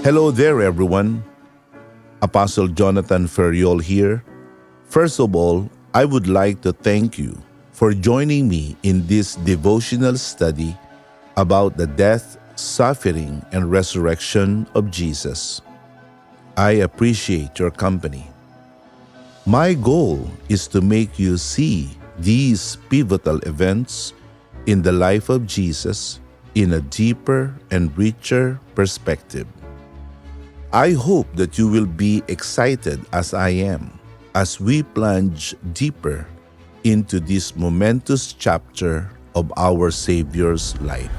Hello there, everyone. Apostle Jonathan Ferriol here. First of all, I would like to thank you for joining me in this devotional study about the death, suffering, and resurrection of Jesus. I appreciate your company. My goal is to make you see these pivotal events in the life of Jesus in a deeper and richer perspective. I hope that you will be excited as I am as we plunge deeper into this momentous chapter of our Savior's life.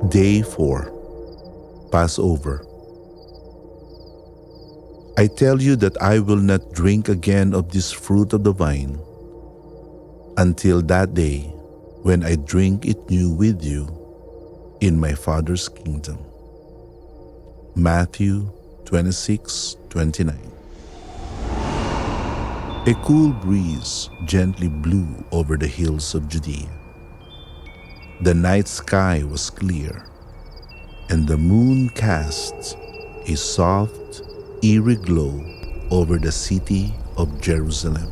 Day 4, Passover. I tell you that I will not drink again of this fruit of the vine until that day when I drink it new with you in my Father's kingdom. Matthew 26:29. A cool breeze gently blew over the hills of Judea. The night sky was clear, and the moon cast a soft, eerie glow over the city of Jerusalem.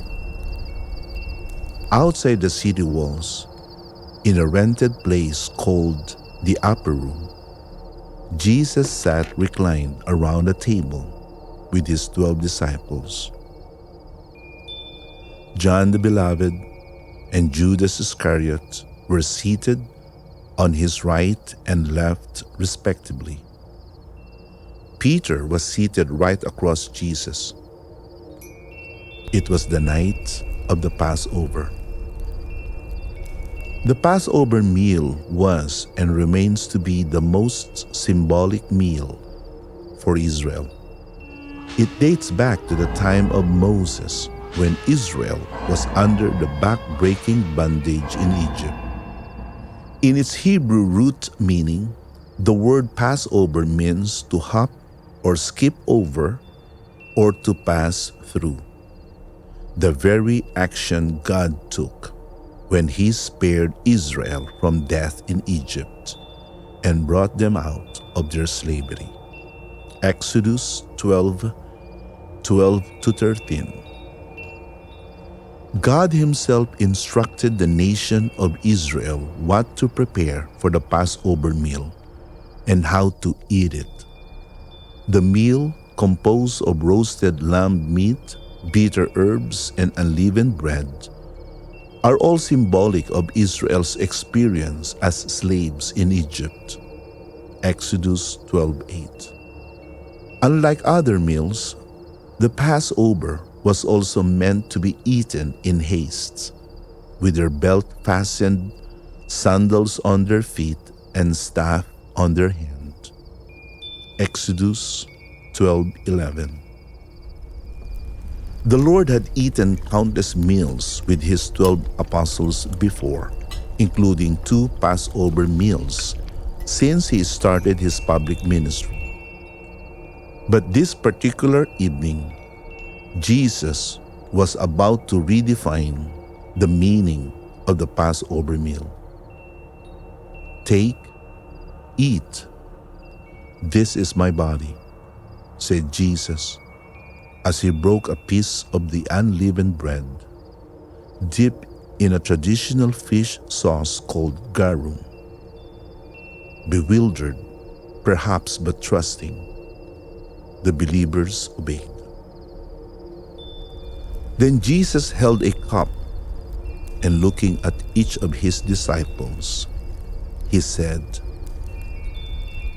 Outside the city walls, in a rented place called the Upper Room, Jesus sat reclined around a table with his 12 disciples. John the Beloved and Judas Iscariot were seated on his right and left respectively. Peter was seated right across Jesus. It was the night of the Passover. The Passover meal was and remains to be the most symbolic meal for Israel. It dates back to the time of Moses when Israel was under the back-breaking bondage in Egypt. In its Hebrew root meaning, the word Passover means to hop or skip over or to pass through. The very action God took when he spared Israel from death in Egypt and brought them out of their slavery. Exodus 12:12-13. God himself instructed the nation of Israel what to prepare for the Passover meal and how to eat it. The meal, composed of roasted lamb meat, bitter herbs, and unleavened bread, are all symbolic of Israel's experience as slaves in Egypt. Exodus 12:8. Unlike other meals, the Passover was also meant to be eaten in haste, with their belt fastened, sandals on their feet, and staff on their hand. Exodus 12:11. The Lord had eaten countless meals with his 12 apostles before, including 2 Passover meals, since he started his public ministry. But this particular evening, Jesus was about to redefine the meaning of the Passover meal. "Take, eat. This is my body," said Jesus, as he broke a piece of the unleavened bread, dipped in a traditional fish sauce called garum. Bewildered, perhaps, but trusting, the believers obeyed. Then Jesus held a cup, and looking at each of his disciples, he said,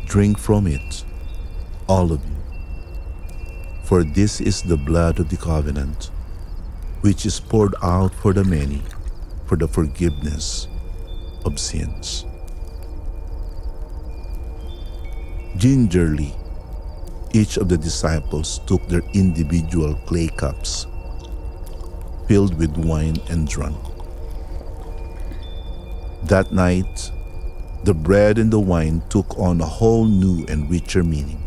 "Drink from it, all of you. For this is the blood of the covenant, which is poured out for the many for the forgiveness of sins." Gingerly, each of the disciples took their individual clay cups, filled with wine, and drank. That night, the bread and the wine took on a whole new and richer meaning.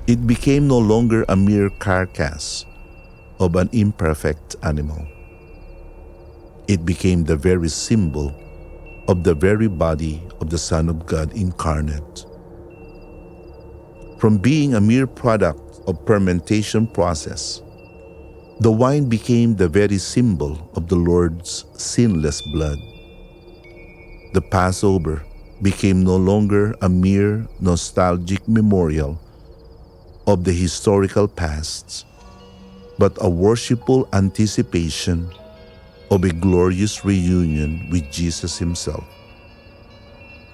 It became no longer a mere carcass of an imperfect animal. It became the very symbol of the very body of the Son of God incarnate. From being a mere product of fermentation process, the wine became the very symbol of the Lord's sinless blood. The Passover became no longer a mere nostalgic memorial of the historical past, but a worshipful anticipation of a glorious reunion with Jesus himself.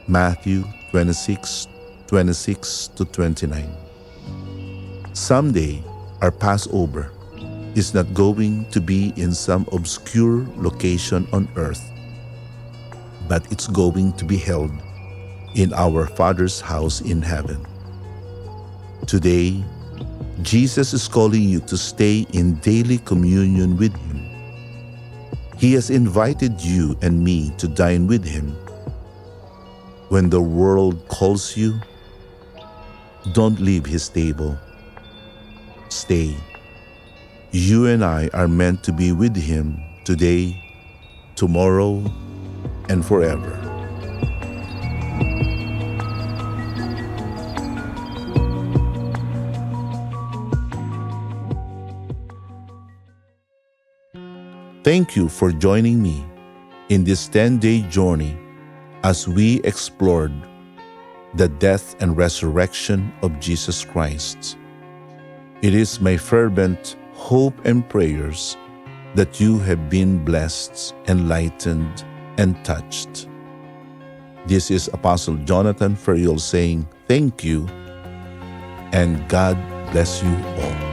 Matthew 26:26-29. Someday, our Passover is not going to be in some obscure location on earth, but it's going to be held in our Father's house in heaven. Today, Jesus is calling you to stay in daily communion with Him. He has invited you and me to dine with Him. When the world calls you, don't leave His table. Stay. You and I are meant to be with Him today, tomorrow, and forever. Thank you for joining me in this 10-day journey as we explored the death and resurrection of Jesus Christ. It is my fervent hope and prayers that you have been blessed, enlightened, and touched. This is Apostle Jonathan Ferriol saying thank you and God bless you all.